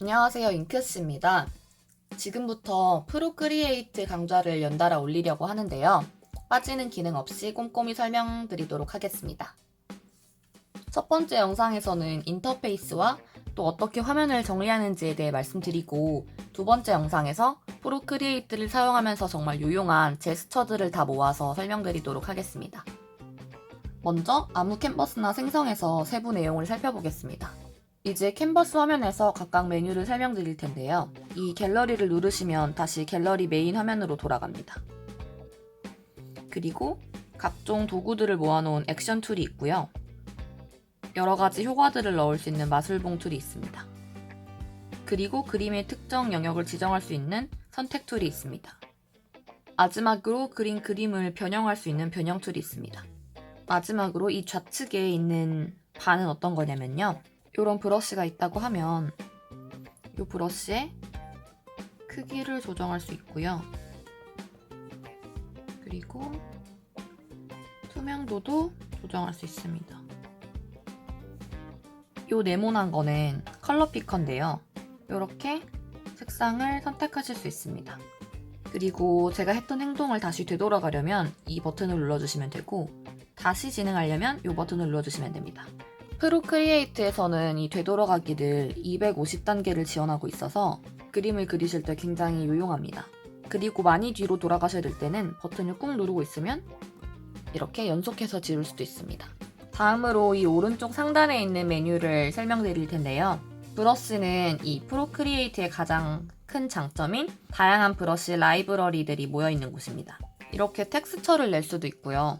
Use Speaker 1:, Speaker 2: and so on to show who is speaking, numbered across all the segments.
Speaker 1: 안녕하세요, 잉크스입니다. 지금부터 프로크리에이트 강좌를 연달아 올리려고 하는데요. 빠지는 기능 없이 꼼꼼히 설명드리도록 하겠습니다. 첫 번째 영상에서는 인터페이스와 또 어떻게 화면을 정리하는지에 대해 말씀드리고, 두 번째 영상에서 프로크리에이트를 사용하면서 정말 유용한 제스처들을 다 모아서 설명드리도록 하겠습니다. 먼저 아무 캔버스나 생성해서 세부 내용을 살펴보겠습니다. 이제 캔버스 화면에서 각각 메뉴를 설명드릴 텐데요. 이 갤러리를 누르시면 다시 갤러리 메인 화면으로 돌아갑니다. 그리고 각종 도구들을 모아놓은 액션 툴이 있고요. 여러 가지 효과들을 넣을 수 있는 마술봉 툴이 있습니다. 그리고 그림의 특정 영역을 지정할 수 있는 선택 툴이 있습니다. 마지막으로 그린 그림을 변형할 수 있는 변형 툴이 있습니다. 마지막으로 이 좌측에 있는 바는 어떤 거냐면요. 이런 브러쉬가 있다고 하면 이 브러쉬의 크기를 조정할 수 있고요. 그리고 투명도도 조정할 수 있습니다. 이 네모난 거는 컬러 피커인데요. 이렇게 색상을 선택하실 수 있습니다. 그리고 제가 했던 행동을 다시 되돌아가려면 이 버튼을 눌러주시면 되고, 다시 진행하려면 이 버튼을 눌러주시면 됩니다. 프로크리에이트에서는 이 되돌아가기를 250단계를 지원하고 있어서 그림을 그리실 때 굉장히 유용합니다. 그리고 많이 뒤로 돌아가셔야 될 때는 버튼을 꾹 누르고 있으면 이렇게 연속해서 지울 수도 있습니다. 다음으로 이 오른쪽 상단에 있는 메뉴를 설명드릴 텐데요. 브러쉬는 이 프로크리에이트의 가장 큰 장점인 다양한 브러쉬 라이브러리들이 모여있는 곳입니다. 이렇게 텍스처를 낼 수도 있고요.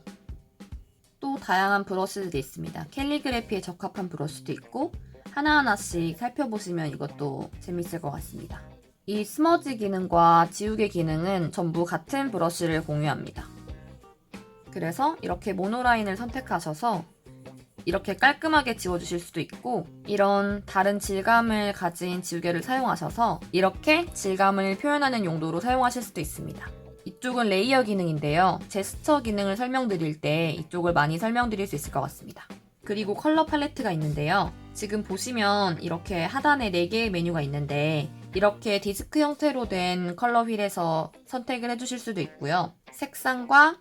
Speaker 1: 또 다양한 브러쉬들이 있습니다. 캘리그래피에 적합한 브러쉬도 있고, 하나하나씩 살펴보시면 이것도 재밌을 것 같습니다. 이 스머지 기능과 지우개 기능은 전부 같은 브러쉬를 공유합니다. 그래서 이렇게 모노라인을 선택하셔서 이렇게 깔끔하게 지워주실 수도 있고, 이런 다른 질감을 가진 지우개를 사용하셔서 이렇게 질감을 표현하는 용도로 사용하실 수도 있습니다. 이쪽은 레이어 기능인데요. 제스처 기능을 설명드릴 때 이쪽을 많이 설명드릴 수 있을 것 같습니다. 그리고 컬러 팔레트가 있는데요. 지금 보시면 이렇게 하단에 4개의 메뉴가 있는데, 이렇게 디스크 형태로 된 컬러 휠에서 선택을 해주실 수도 있고요. 색상과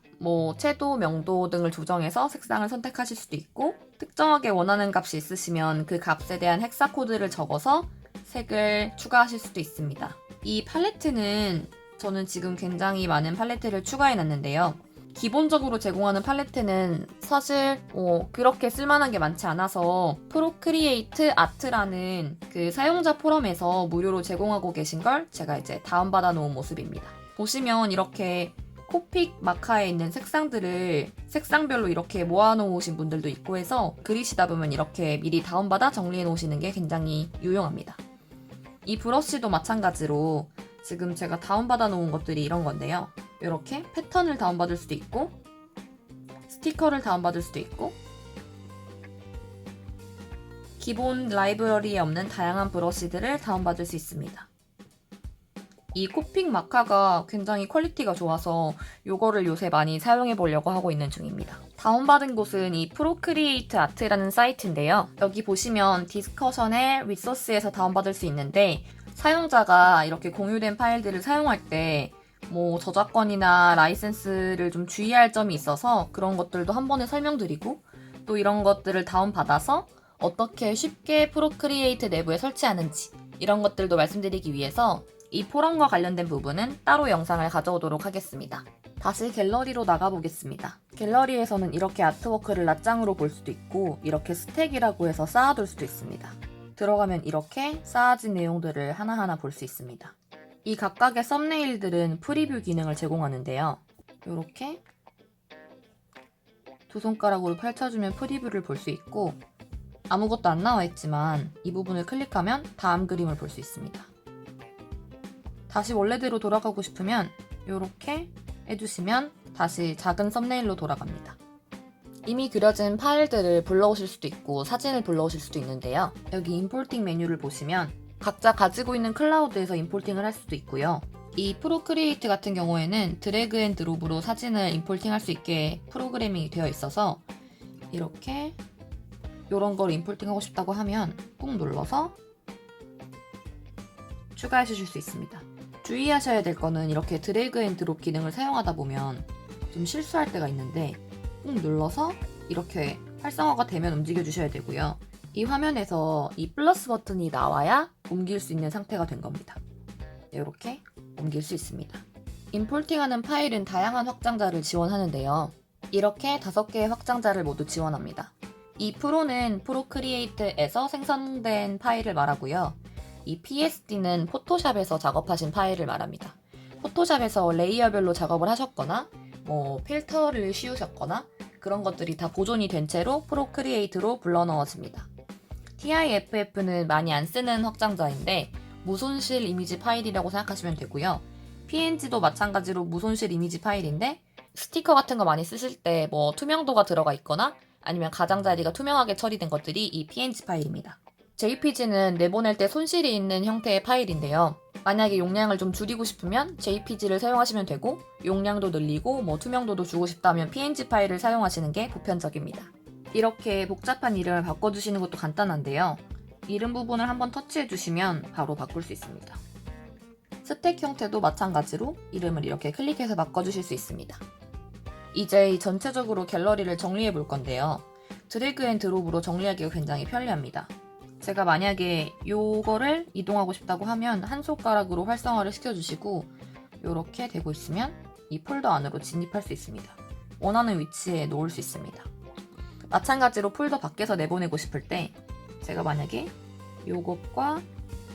Speaker 1: 채도, 명도 등을 조정해서 색상을 선택하실 수도 있고, 특정하게 원하는 값이 있으시면 그 값에 대한 헥사 코드를 적어서 색을 추가하실 수도 있습니다. 이 팔레트는 저는 지금 굉장히 많은 팔레트를 추가해놨는데요. 기본적으로 제공하는 팔레트는 사실 그렇게 쓸만한 게 많지 않아서 프로크리에이트 아트라는 그 사용자 포럼에서 무료로 제공하고 계신 걸 제가 이제 다운받아 놓은 모습입니다. 보시면 이렇게 코픽 마카에 있는 색상들을 색상별로 이렇게 모아놓으신 분들도 있고 해서 그리시다 보면 이렇게 미리 다운받아 정리해 놓으시는 게 굉장히 유용합니다. 이 브러쉬도 마찬가지로 지금 제가 다운받아 놓은 것들이 이런 건데요. 이렇게 패턴을 다운받을 수도 있고, 스티커를 다운받을 수도 있고, 기본 라이브러리에 없는 다양한 브러쉬들을 다운받을 수 있습니다. 이 코픽 마카가 굉장히 퀄리티가 좋아서 이거를 요새 많이 사용해 보려고 하고 있는 중입니다. 다운받은 곳은 이 프로크리에이트 아트라는 사이트인데요. 여기 보시면 디스커션의 리소스에서 다운받을 수 있는데, 사용자가 이렇게 공유된 파일들을 사용할 때 저작권이나 라이센스를 좀 주의할 점이 있어서 그런 것들도 한 번에 설명드리고, 또 이런 것들을 다운받아서 어떻게 쉽게 프로크리에이트 내부에 설치하는지 이런 것들도 말씀드리기 위해서 이 포럼과 관련된 부분은 따로 영상을 가져오도록 하겠습니다. 다시 갤러리로 나가보겠습니다. 갤러리에서는 이렇게 아트워크를 낱장으로 볼 수도 있고, 이렇게 스택이라고 해서 쌓아둘 수도 있습니다. 들어가면 이렇게 쌓아진 내용들을 하나하나 볼 수 있습니다. 이 각각의 썸네일들은 프리뷰 기능을 제공하는데요. 이렇게 두 손가락으로 펼쳐주면 프리뷰를 볼 수 있고, 아무것도 안 나와 있지만 이 부분을 클릭하면 다음 그림을 볼 수 있습니다. 다시 원래대로 돌아가고 싶으면 이렇게 해주시면 다시 작은 썸네일로 돌아갑니다. 이미 그려진 파일들을 불러오실 수도 있고 사진을 불러오실 수도 있는데요. 여기 임포팅 메뉴를 보시면 각자 가지고 있는 클라우드에서 임포팅을 할 수도 있고요. 이 프로크리에이트 같은 경우에는 드래그 앤 드롭으로 사진을 임포팅 할 수 있게 프로그래밍이 되어 있어서 이렇게 이런 걸 임포팅 하고 싶다고 하면 꾹 눌러서 추가해 주실 수 있습니다. 주의하셔야 될 거는 이렇게 드래그 앤 드롭 기능을 사용하다 보면 좀 실수할 때가 있는데 꾹 눌러서 이렇게 활성화가 되면 움직여 주셔야 되고요. 이 화면에서 이 플러스 버튼이 나와야 옮길 수 있는 상태가 된 겁니다. 이렇게 옮길 수 있습니다. 임포팅하는 파일은 다양한 확장자를 지원하는데요. 이렇게 5개의 확장자를 모두 지원합니다. 이 프로는 프로크리에이트에서 생성된 파일을 말하고요. 이 PSD는 포토샵에서 작업하신 파일을 말합니다. 포토샵에서 레이어별로 작업을 하셨거나 필터를 씌우셨거나 그런 것들이 다 보존이 된 채로 프로크리에이트로 불러넣어집니다. TIFF는 많이 안 쓰는 확장자인데 무손실 이미지 파일이라고 생각하시면 되고요. PNG도 마찬가지로 무손실 이미지 파일인데 스티커 같은 거 많이 쓰실 때 투명도가 들어가 있거나 아니면 가장자리가 투명하게 처리된 것들이 이 PNG 파일입니다. JPG는 내보낼 때 손실이 있는 형태의 파일인데요. 만약에 용량을 좀 줄이고 싶으면 JPG를 사용하시면 되고 용량도 늘리고 투명도도 주고 싶다면 PNG 파일을 사용하시는 게 보편적입니다. 이렇게 복잡한 이름을 바꿔주시는 것도 간단한데요. 이름 부분을 한번 터치해주시면 바로 바꿀 수 있습니다. 스택 형태도 마찬가지로 이름을 이렇게 클릭해서 바꿔주실 수 있습니다. 이제 전체적으로 갤러리를 정리해 볼 건데요. 드래그 앤 드롭으로 정리하기가 굉장히 편리합니다. 제가 만약에 요거를 이동하고 싶다고 하면 한 손가락으로 활성화를 시켜주시고 이렇게 되고 있으면 이 폴더 안으로 진입할 수 있습니다. 원하는 위치에 놓을 수 있습니다. 마찬가지로 폴더 밖에서 내보내고 싶을 때 제가 만약에 요것과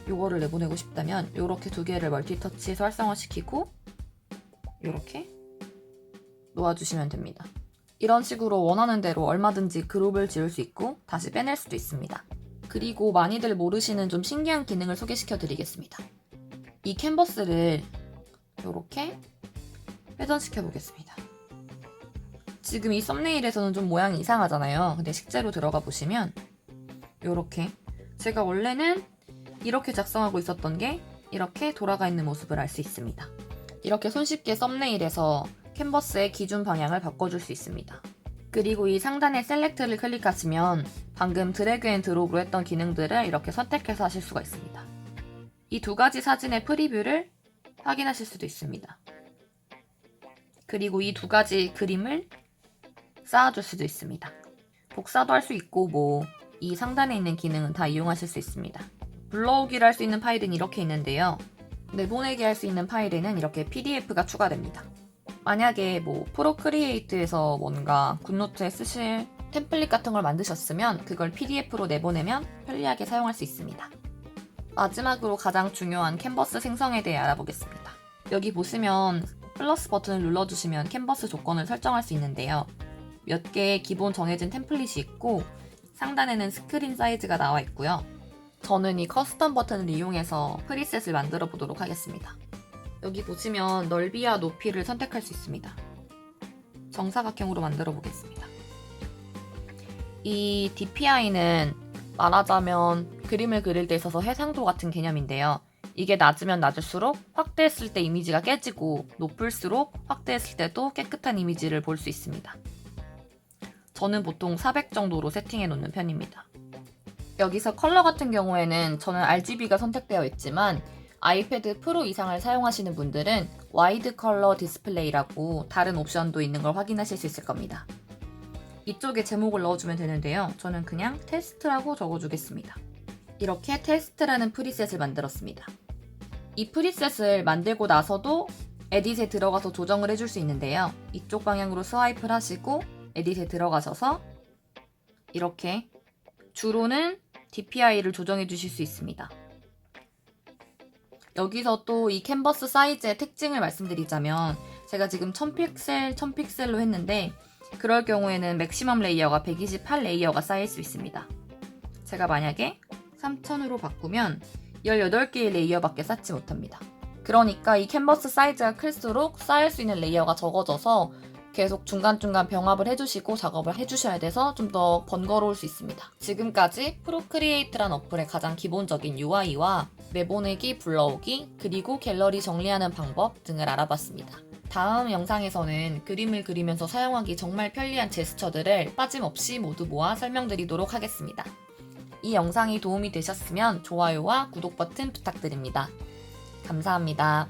Speaker 1: 요거를 내보내고 싶다면 요렇게 2개를 멀티터치해서 활성화시키고 요렇게 놓아주시면 됩니다. 이런 식으로 원하는 대로 얼마든지 그룹을 지을 수 있고 다시 빼낼 수도 있습니다. 그리고 많이들 모르시는 좀 신기한 기능을 소개시켜 드리겠습니다. 이 캔버스를 이렇게 회전시켜 보겠습니다. 지금 이 썸네일에서는 좀 모양이 이상하잖아요. 근데 실제로 들어가 보시면 이렇게 제가 원래는 이렇게 작성하고 있었던 게 이렇게 돌아가 있는 모습을 알 수 있습니다. 이렇게 손쉽게 썸네일에서 캔버스의 기준 방향을 바꿔줄 수 있습니다. 그리고 이 상단의 셀렉트를 클릭하시면 방금 드래그 앤 드롭으로 했던 기능들을 이렇게 선택해서 하실 수가 있습니다. 이 2가지 사진의 프리뷰를 확인하실 수도 있습니다. 그리고 이 2가지 그림을 쌓아줄 수도 있습니다. 복사도 할 수 있고 이 상단에 있는 기능은 다 이용하실 수 있습니다. 불러오기를 할 수 있는 파일은 이렇게 있는데요. 내보내기 할 수 있는 파일에는 이렇게 PDF가 추가됩니다. 만약에 프로크리에이트에서 뭔가 굿노트에 쓰실 템플릿 같은 걸 만드셨으면 그걸 PDF로 내보내면 편리하게 사용할 수 있습니다. 마지막으로 가장 중요한 캔버스 생성에 대해 알아보겠습니다. 여기 보시면 플러스 버튼을 눌러주시면 캔버스 조건을 설정할 수 있는데요. 몇 개의 기본 정해진 템플릿이 있고 상단에는 스크린 사이즈가 나와 있고요. 저는 이 커스텀 버튼을 이용해서 프리셋을 만들어 보도록 하겠습니다. 여기 보시면 넓이와 높이를 선택할 수 있습니다. 정사각형으로 만들어 보겠습니다. 이 DPI는 말하자면 그림을 그릴 때 있어서 해상도 같은 개념인데요. 이게 낮으면 낮을수록 확대했을 때 이미지가 깨지고 높을수록 확대했을 때도 깨끗한 이미지를 볼 수 있습니다. 저는 보통 400 정도로 세팅해 놓는 편입니다. 여기서 컬러 같은 경우에는 저는 RGB가 선택되어 있지만 아이패드 프로 이상을 사용하시는 분들은 와이드 컬러 디스플레이라고 다른 옵션도 있는 걸 확인하실 수 있을 겁니다. 이쪽에 제목을 넣어주면 되는데요. 저는 그냥 테스트라고 적어주겠습니다. 이렇게 테스트라는 프리셋을 만들었습니다. 이 프리셋을 만들고 나서도 에딧에 들어가서 조정을 해줄 수 있는데요. 이쪽 방향으로 스와이프를 하시고 에딧에 들어가셔서 이렇게 주로는 DPI를 조정해 주실 수 있습니다. 여기서 또 이 캔버스 사이즈의 특징을 말씀드리자면 제가 지금 1000픽셀로 했는데 그럴 경우에는 맥시멈 레이어가 128 레이어가 쌓일 수 있습니다. 제가 만약에 3000으로 바꾸면 18개의 레이어밖에 쌓지 못합니다. 그러니까 이 캔버스 사이즈가 클수록 쌓일 수 있는 레이어가 적어져서 계속 중간중간 병합을 해주시고 작업을 해주셔야 돼서 좀 더 번거로울 수 있습니다. 지금까지 프로크리에이트란 어플의 가장 기본적인 UI와 내보내기, 불러오기, 그리고 갤러리 정리하는 방법 등을 알아봤습니다. 다음 영상에서는 그림을 그리면서 사용하기 정말 편리한 제스처들을 빠짐없이 모두 모아 설명드리도록 하겠습니다. 이 영상이 도움이 되셨으면 좋아요와 구독 버튼 부탁드립니다. 감사합니다.